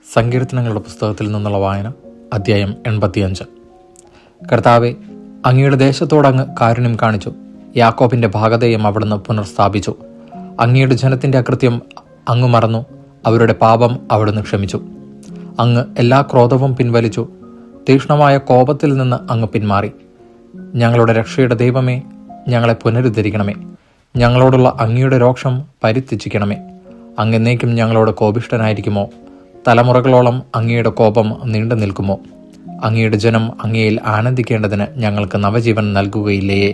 സങ്കീർത്തനങ്ങളുടെ പുസ്തകത്തിൽ നിന്നുള്ള വായന, അധ്യായം 85. കർത്താവെ, അങ്ങയുടെ ദേശത്തോടങ്ങ് കാരുണ്യം കാണിച്ചു. യാക്കോബിന്റെ ഭാഗധേയം അവിടുന്ന് പുനർസ്ഥാപിച്ചു. അങ്ങയുടെ ജനത്തിന്റെ അകൃത്യം അങ്ങ് മറന്നു, അവരുടെ പാപം അവിടുന്ന് ക്ഷമിച്ചു. അങ്ങ് എല്ലാ ക്രോധവും പിൻവലിച്ചു, തീക്ഷ്ണമായ കോപത്തിൽ നിന്ന് അങ്ങ് പിന്മാറി. ഞങ്ങളുടെ രക്ഷയുടെ ദൈവമേ, ഞങ്ങളെ പുനരുദ്ധരിക്കണമേ. ഞങ്ങളോടുള്ള അങ്ങയുടെ രോക്ഷം പരിത്യജിക്കണമേ. അങ്ങ് എന്നേക്കും ഞങ്ങളോട് കോപിഷ്ഠനായിരിക്കുമോ? തലമുറകളോളം അങ്ങയുടെ കോപം നീണ്ടു നിൽക്കുമോ? അങ്ങയുടെ ജനം അങ്ങയിൽ ആനന്ദിക്കേണ്ടതിന് ഞങ്ങൾക്ക് നവജീവൻ നൽകുകയില്ലയേ?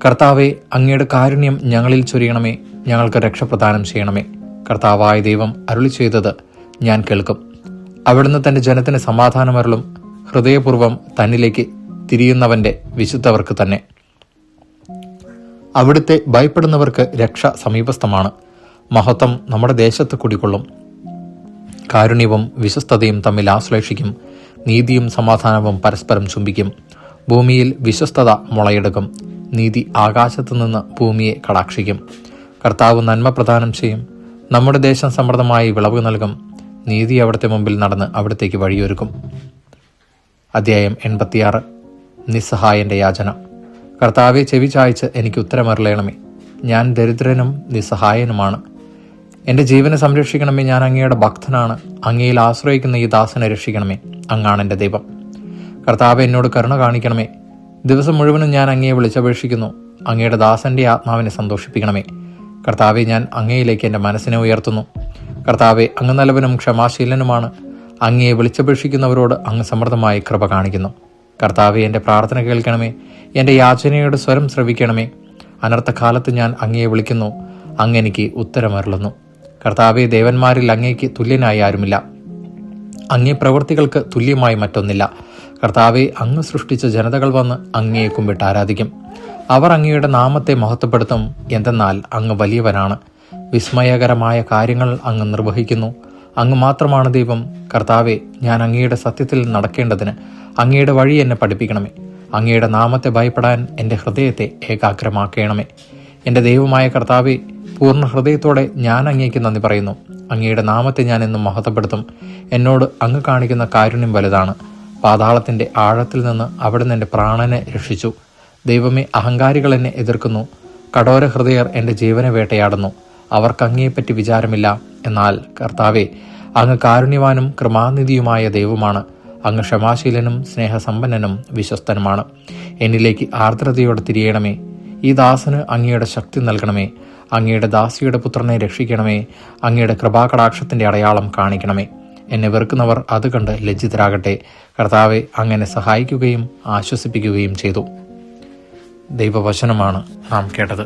കർത്താവെ, അങ്ങയുടെ കാരുണ്യം ഞങ്ങളിൽ ചൊരിയണമേ. ഞങ്ങൾക്ക് രക്ഷപ്രദാനം ചെയ്യണമേ. കർത്താവായ ദൈവം അരുളി ചെയ്തത് ഞാൻ കേൾക്കും. അവിടുന്ന് തന്റെ ജനത്തിന് സമാധാനമരുളും. ഹൃദയപൂർവ്വം തന്നിലേക്ക് തിരിയുന്നവന്റെ വിശുദ്ധവർക്ക് തന്നെ. അവിടുത്തെ ഭയപ്പെടുന്നവർക്ക് രക്ഷ സമീപസ്ഥമാണ്. മഹത്വം നമ്മുടെ ദേശത്ത് കുടികൊള്ളും. കാരുണ്യവും വിശ്വസ്തതയും തമ്മിൽ ആശ്ലേഷിക്കും. നീതിയും സമാധാനവും പരസ്പരം ചുംബിക്കും. ഭൂമിയിൽ വിശ്വസ്തത മുളയെടുക്കും. നീതി ആകാശത്തു നിന്ന് ഭൂമിയെ കടാക്ഷിക്കും. കർത്താവ് നന്മ പ്രദാനം ചെയ്യും. നമ്മുടെ ദേശം സമൃദ്ധമായി വിളവ് നൽകും. നീതി അവിടുത്തെ മുമ്പിൽ നടന്ന് അവിടത്തേക്ക് വഴിയൊരുക്കും. അധ്യായം 86. നിസ്സഹായന്റെ യാചന. കർത്താവെ, ചെവി ചായ്ച്ച് എനിക്ക് ഉത്തരമരുളയണമേ. ഞാൻ ദരിദ്രനും നിസ്സഹായനുമാണ്. എൻ്റെ ജീവനെ സംരക്ഷിക്കണമേ. ഞാൻ അങ്ങയുടെ ഭക്തനാണ്. അങ്ങയിൽ ആശ്രയിക്കുന്ന ഈ ദാസനെ രക്ഷിക്കണമേ. അങ്ങാണ് എൻ്റെ ദൈവം. കർത്താവെ, എന്നോട് കരുണ കാണിക്കണമേ. ദിവസം മുഴുവനും ഞാൻ അങ്ങയെ വിളിച്ചപേക്ഷിക്കുന്നു. അങ്ങയുടെ ദാസന്റെ ആത്മാവിനെ സന്തോഷിപ്പിക്കണമേ. കർത്താവെ, ഞാൻ അങ്ങയിലേക്ക് എൻ്റെ മനസ്സിനെ ഉയർത്തുന്നു. കർത്താവെ, അങ്ങ് നല്ലവനും ക്ഷമാശീലനുമാണ്. അങ്ങയെ വിളിച്ചപേക്ഷിക്കുന്നവരോട് അങ്ങ് സമൃദ്ധമായി കൃപ കാണിക്കുന്നു. കർത്താവെ, എൻ്റെ പ്രാർത്ഥന കേൾക്കണമേ. എൻ്റെ യാചനയുടെ സ്വരം ശ്രവിക്കണമേ. അനർത്ഥകാലത്ത് ഞാൻ അങ്ങയെ വിളിക്കുന്നു. അങ്ങ് എനിക്ക് ഉത്തരമരുളുന്നു. കർത്താവെ, ദേവന്മാരിൽ അങ്ങേക്ക് തുല്യനായി ആരുമില്ല. അങ്ങേ പ്രവൃത്തികൾക്ക് തുല്യമായി മറ്റൊന്നില്ല. കർത്താവെ, അങ്ങ് സൃഷ്ടിച്ച ജനതകൾ വന്ന് അങ്ങയെ കുമ്പിട്ട് ആരാധിക്കും. അവർ അങ്ങയുടെ നാമത്തെ മഹത്വപ്പെടുത്തും. എന്തെന്നാൽ അങ്ങ് വലിയവനാണ്. വിസ്മയകരമായ കാര്യങ്ങൾ അങ്ങ് നിർവഹിക്കുന്നു. അങ്ങ് മാത്രമാണ് ദൈവം. കർത്താവെ, ഞാൻ അങ്ങയുടെ സത്യത്തിൽ നടക്കേണ്ടതിന് അങ്ങയുടെ വഴി എന്നെ പഠിപ്പിക്കണമേ. അങ്ങയുടെ നാമത്തെ ഭയപ്പെടാൻ എൻ്റെ ഹൃദയത്തെ ഏകാഗ്രമാക്കണമേ. എൻ്റെ ദൈവമായ കർത്താവെ, പൂർണ്ണ ഹൃദയത്തോടെ ഞാൻ അങ്ങേക്ക് നന്ദി പറയുന്നു. അങ്ങയുടെ നാമത്തെ ഞാൻ എന്നും മഹത്വപ്പെടുത്തും. എന്നോട് അങ്ങ് കാണിക്കുന്ന കാരുണ്യം വലുതാണ്. പാതാളത്തിൻ്റെ ആഴത്തിൽ നിന്ന് അവിടുന്ന് എൻ്റെ പ്രാണനെ രക്ഷിച്ചു. ദൈവമേ, അഹങ്കാരികൾ എന്നെ എതിർക്കുന്നു. കഠോര ഹൃദയർ എൻ്റെ ജീവനെ വേട്ടയാടുന്നു. അവർക്ക് അങ്ങയെപ്പറ്റി വിചാരമില്ല. എന്നാൽ കർത്താവെ, അങ്ങ് കാരുണ്യവാനും കൃപാനിധിയുമായ ദൈവമാണ്. അങ്ങ് ക്ഷമാശീലനും സ്നേഹസമ്പന്നനും വിശ്വസ്തനുമാണ്. എന്നിലേക്ക് ആർദ്രതയോടെ തിരിയണമേ. ഈ ദാസന് അങ്ങയുടെ ശക്തി നൽകണമേ. അങ്ങയുടെ ദാസിയുടെ പുത്രനെ രക്ഷിക്കണമേ. അങ്ങയുടെ കൃപാകടാക്ഷത്തിന്റെ അടയാളം കാണിക്കണമേ. എന്നെ വെറുക്കുന്നവർ അത് കണ്ട് ലജ്ജിതരാകട്ടെ. കർത്താവെ, അങ്ങനെ സഹായിക്കുകയും ആശ്വസിപ്പിക്കുകയും ചെയ്തു. ദൈവവചനമാണ് നാം കേട്ടത്.